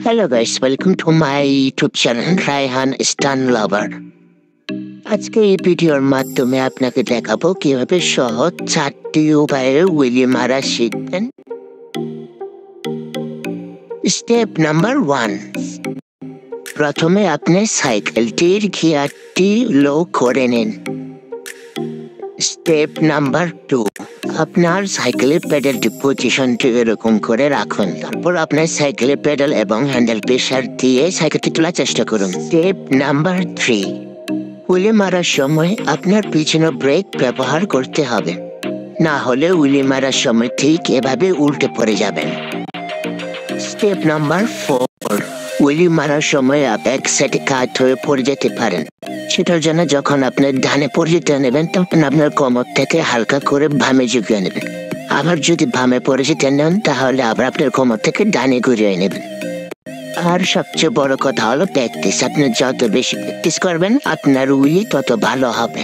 Hello guys, welcome to my YouTube channel Raihan Stan Lover. আজকে এই ভিডিওর মাধ্যমে আপনাকে দেখাবো কিভাবে সহজ 4টি উপায়ে উইলি মারা শিখবেন। স্টেপ নাম্বার 1, প্রথমে আপনি সাইকেলটির গিয়ারটি লো করে নিন। স্টেপ নাম্বার 2, আপনার সাইকেলের পেডালটি পজিশনটি এরকম করে রাখুন। তারপর আপনার সাইকেলের পেডাল এবং হ্যান্ডেল প্রেসার দিয়ে সাইকেলটি তোলার চেষ্টা করুন। স্টেপ নাম্বার 3, উইলি মারার সময় আপনার পিছনে ব্রেক ব্যবহার করতে হবে, না হলে উইলি মারার সময় ঠিক এভাবে উল্টে পড়ে যাবেন। স্টেপ নাম্বার 4, উইলি মারার সময় এক সাইডে কাত হয়ে পড়ে যেতে পারেন। সেটার জন্য যখন আপনার ডানে পরিচিত নেবেন তখন আপনার কোমর থেকে হালকা করে বামে ঝুঁকিয়ে নেবেন। আবার যদি বামে পরিচিত নেন তাহলে আবার আপনার কোমর থেকে ডানে ঘুরিয়ে নেবেন। আর সবচেয়ে বড় কথা হলো প্র্যাকটিস। আপনি যত বেশি প্র্যাকটিস করবেন আপনার উইলি তত ভালো হবে।